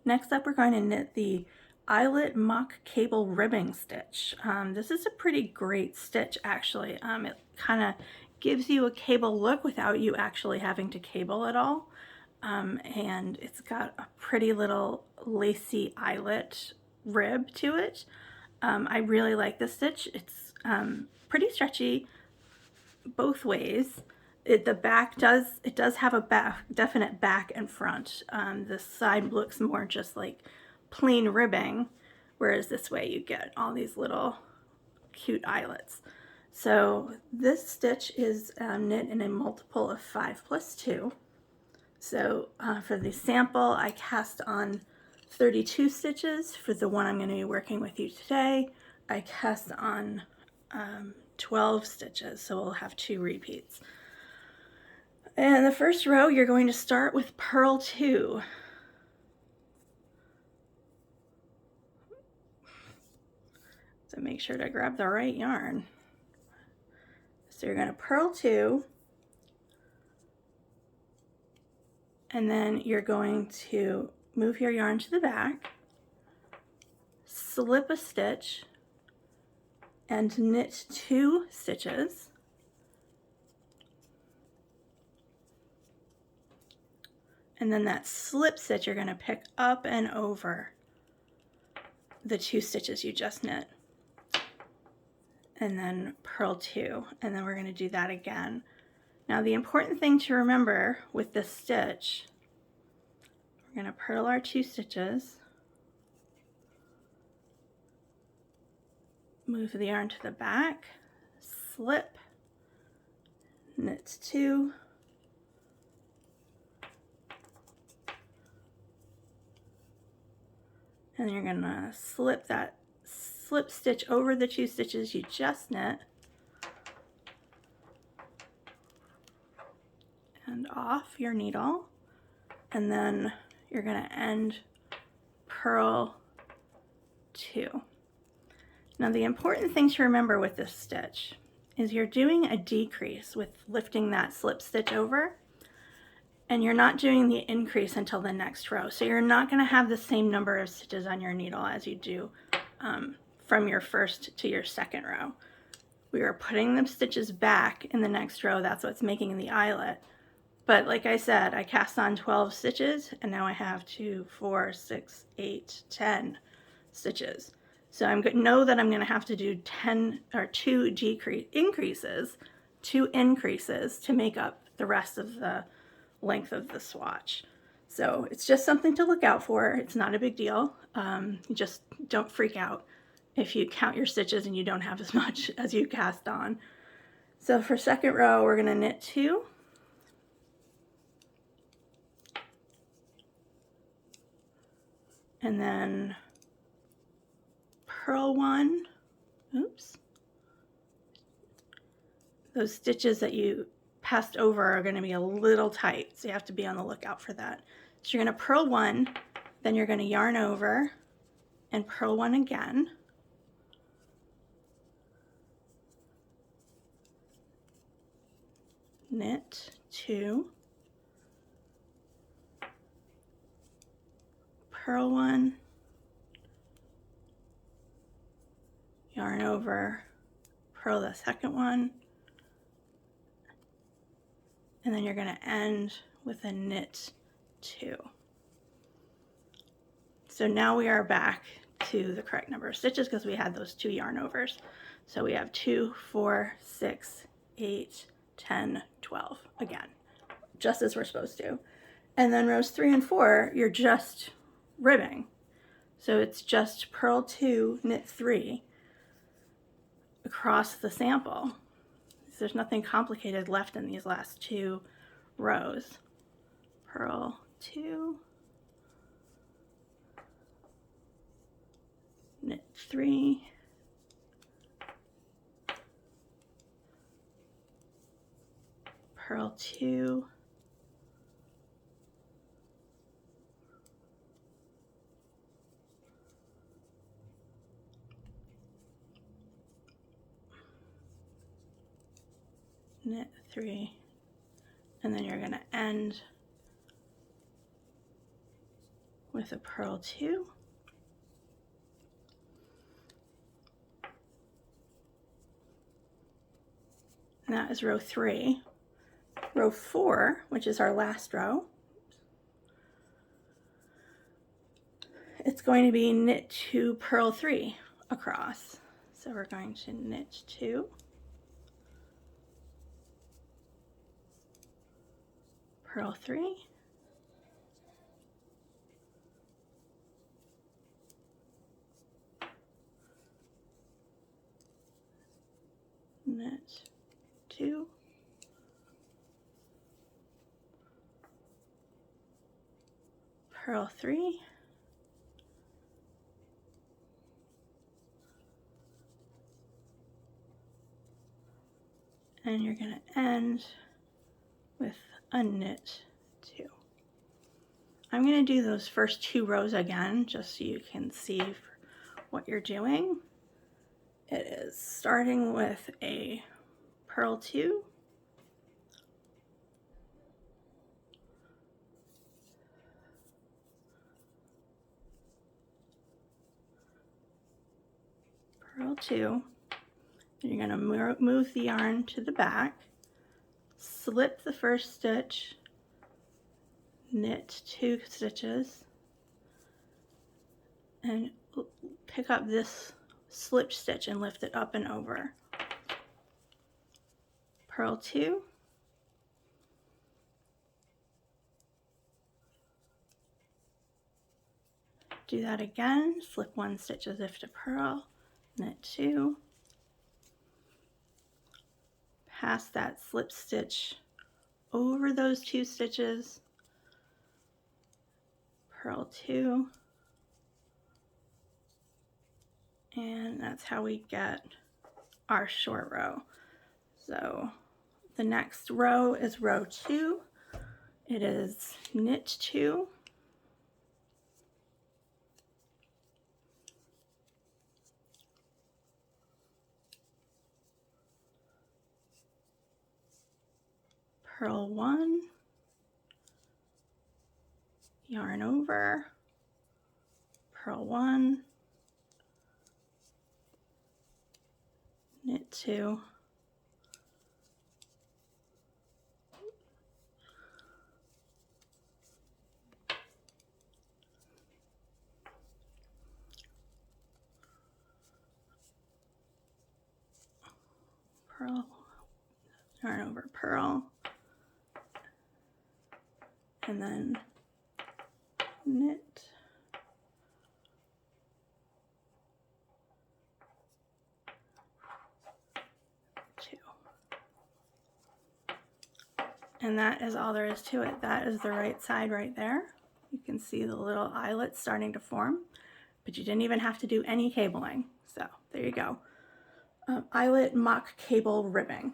Next up, we're going to knit the Eyelet mock cable ribbing stitch. This is a pretty great stitch actually. It kind of gives you a cable look without you actually having to cable at all. And it's got a pretty little lacy eyelet rib to it. I really like this stitch. It's pretty stretchy both ways. The back does have a definite back and front. The side looks more just like plain ribbing, whereas this way you get all these little cute eyelets. So this stitch is knit in a multiple of 5+2. So for the sample, I cast on 32 stitches. For the one I'm going to be working with you today, I cast on 12 stitches, so we'll have 2 repeats. And the first row, you're going to start with purl 2. So make sure to grab the right yarn. So you're going to purl 2, and then you're going to move your yarn to the back, slip a stitch, and knit 2 stitches. And then that slip stitch you're going to pick up and over the 2 stitches you just knit. And then purl 2, and then we're going to do that again. Now the important thing to remember with this stitch, we're going to purl our 2 stitches, move the yarn to the back, slip, knit 2, and you're going to slip that slip stitch over the 2 stitches you just knit and off your needle, and then you're going to end purl 2. Now the important thing to remember with this stitch is you're doing a decrease with lifting that slip stitch over, and you're not doing the increase until the next row. So you're not going to have the same number of stitches on your needle as you do from your first to your second row. We are putting the stitches back in the next row. That's what's making the eyelet. But like I said, I cast on 12 stitches, and now I have 2, 4, 6, 8, 10 stitches. So I know that I'm going to have to do 2 increases to make up the rest of the length of the swatch. So it's just something to look out for. It's not a big deal. Just don't freak out if you count your stitches and you don't have as much as you cast on. So for second row, we're going to knit 2. And then purl 1. Oops. Those stitches that you passed over are going to be a little tight, so you have to be on the lookout for that. So you're going to purl 1, then you're going to yarn over and purl 1 again. Knit 2, purl 1, yarn over, purl the second one, and then you're going to end with a knit 2. So now we are back to the correct number of stitches because we had those 2 yarn overs. So we have 2, 4, 6, 8, 10, 12 again, just as we're supposed to. And then rows 3 and 4, you're just ribbing. So it's just purl 2, knit 3 across the sample. There's nothing complicated left in these last 2 rows. Purl 2, knit 3, purl 2, knit 3, and then you're going to end with a purl 2. And that is row 3. Row 4, which is our last row, it's going to be knit 2, purl 3 across. So we're going to knit 2, purl 3, knit 2, purl 3, and you're going to end with a knit 2. I'm going to do those first 2 rows again just so you can see what you're doing. It is starting with a purl 2, purl 2, and you're going to move the yarn to the back, slip the first stitch, knit 2 stitches, and pick up this slip stitch and lift it up and over. Purl 2, do that again, slip 1 stitch as if to purl, knit 2, pass that slip stitch over those 2 stitches, purl 2, and that's how we get our short row. So the next row is row 2. It is knit 2, purl 1, yarn over, purl 1, knit 2, purl, yarn over, purl, and then knit 2. And that is all there is to it. That is the right side right there. You can see the little eyelets starting to form, but you didn't even have to do any cabling. So there you go. Eyelet mock cable ribbing.